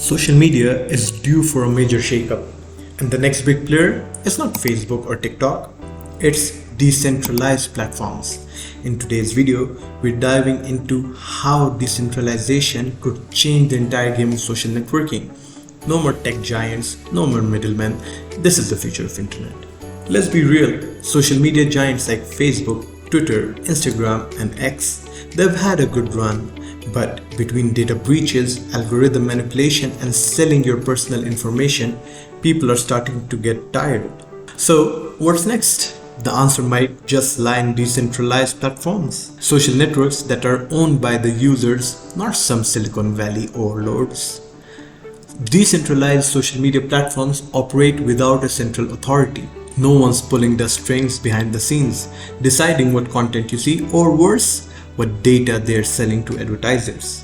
Social media is due for a major shakeup, and the next big player is not Facebook or TikTok, it's decentralized platforms. In today's video, we're diving into how decentralization could change the entire game of social networking. No more tech giants, no more middlemen. This is the future of internet. Let's be real, social media giants like Facebook, Twitter, Instagram, and X, they've had a good run. But between data breaches, algorithm manipulation, and selling your personal information, people are starting to get tired. So, what's next? The answer might just lie in decentralized platforms, social networks that are owned by the users, not some Silicon Valley overlords. Decentralized social media platforms operate without a central authority. No one's pulling the strings behind the scenes, deciding what content you see, or worse, what data they're selling to advertisers.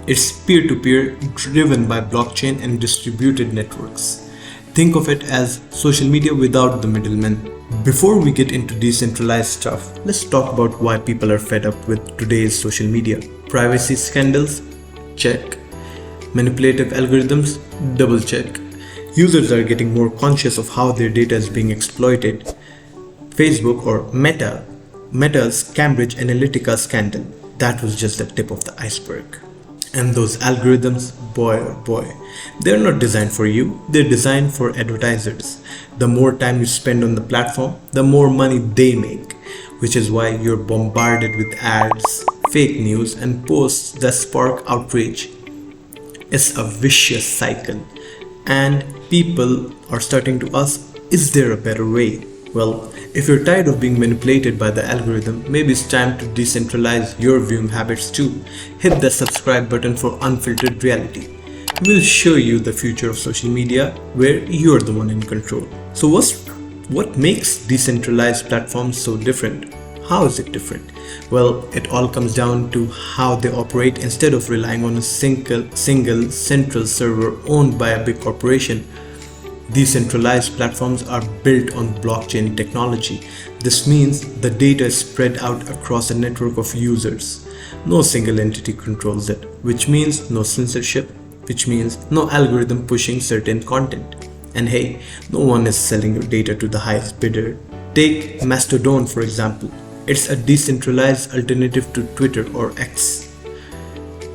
It's peer-to-peer, driven by blockchain and distributed networks. Think of it as social media without the middlemen. Before we get into decentralized stuff, let's talk about why people are fed up with today's social media. Privacy scandals? Check. Manipulative algorithms? Double check. Users are getting more conscious of how their data is being exploited. Facebook or Meta's Cambridge Analytica scandal, that was just the tip of the iceberg. And those algorithms, boy oh boy, they're not designed for you, they're designed for advertisers. The more time you spend on the platform, the more money they make, which is why you're bombarded with ads, fake news, and posts that spark outrage. It's a vicious cycle, and people are starting to ask, is there a better way? Well, if you're tired of being manipulated by the algorithm, maybe it's time to decentralize your viewing habits too. Hit the subscribe button for unfiltered reality. We'll show you the future of social media where you're the one in control. So what makes decentralized platforms so different? How is it different? Well, it all comes down to how they operate. Instead of relying on a single central server owned by a big corporation, decentralized platforms are built on blockchain technology. This means the data is spread out across a network of users. No single entity controls it, which means no censorship, which means no algorithm pushing certain content. And hey, no one is selling your data to the highest bidder. Take Mastodon for example. It's a decentralized alternative to Twitter or X,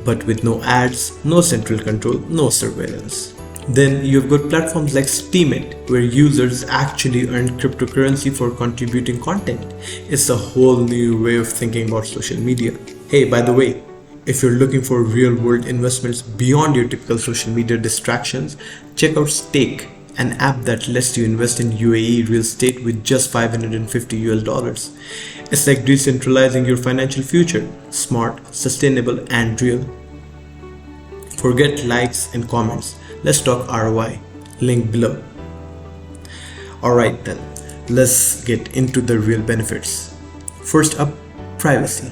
but with no ads, no central control, no surveillance. Then you've got platforms like Steemit, where users actually earn cryptocurrency for contributing content. It's a whole new way of thinking about social media. Hey, by the way, if you're looking for real-world investments beyond your typical social media distractions, check out Stake, an app that lets you invest in UAE real estate with just $550. It's like decentralizing your financial future, smart, sustainable, and real. Forget likes and comments. Let's talk ROI. Link below. Alright then, let's get into the real benefits. First up, privacy.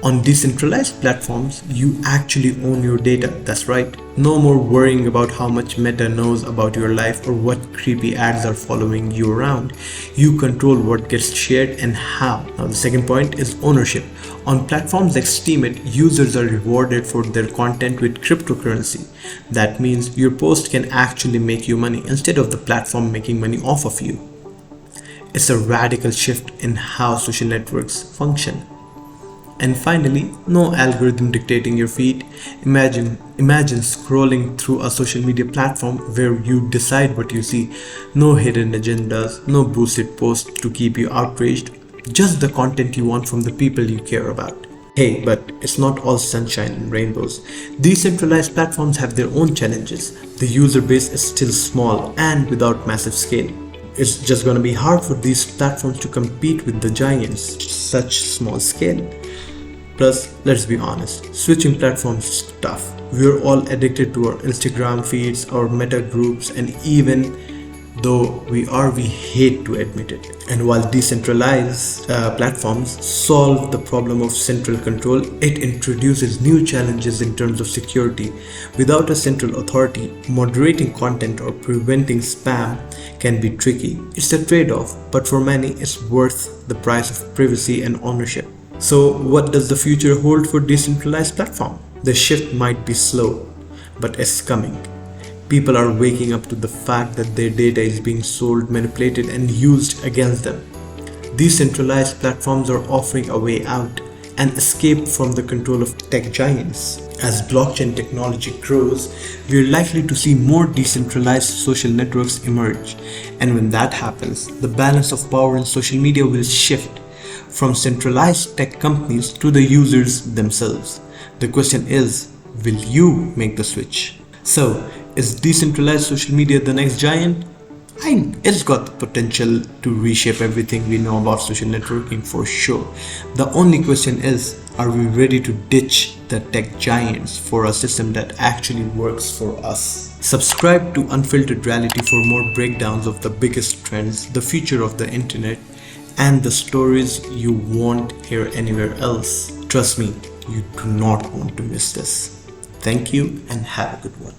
On decentralized platforms, you actually own your data. That's right. No more worrying about how much Meta knows about your life or what creepy ads are following you around. You control what gets shared and how. Now the second point is ownership. On platforms like Steemit, users are rewarded for their content with cryptocurrency. That means your post can actually make you money instead of the platform making money off of you. It's a radical shift in how social networks function. And finally, no algorithm dictating your feed. Imagine scrolling through a social media platform where you decide what you see. No hidden agendas, no boosted posts to keep you outraged, just the content you want from the people you care about. Hey, but it's not all sunshine and rainbows. Decentralized platforms have their own challenges. The user base is still small and without massive scale. It's just gonna be hard for these platforms to compete with the giants, such small scale. Plus, let's be honest, switching platforms is tough. We're all addicted to our Instagram feeds, our Meta groups, and even though we hate to admit it. And while decentralized platforms solve the problem of central control, it introduces new challenges in terms of security. Without a central authority, moderating content or preventing spam can be tricky. It's a trade-off, but for many, it's worth the price of privacy and ownership. So what does the future hold for decentralized platform? The shift might be slow, but it's coming. People are waking up to the fact that their data is being sold, manipulated, and used against them. Decentralized platforms are offering a way out, an escape from the control of tech giants. As blockchain technology grows, we are likely to see more decentralized social networks emerge. And when that happens, the balance of power in social media will shift from centralized tech companies to the users themselves. The question is, will you make the switch? So, is decentralized social media the next giant? It's got the potential to reshape everything we know about social networking for sure. The only question is, are we ready to ditch the tech giants for a system that actually works for us? Subscribe to Unfiltered Reality for more breakdowns of the biggest trends, the future of the internet, and the stories you won't hear anywhere else. Trust me, you do not want to miss this. Thank you and have a good one.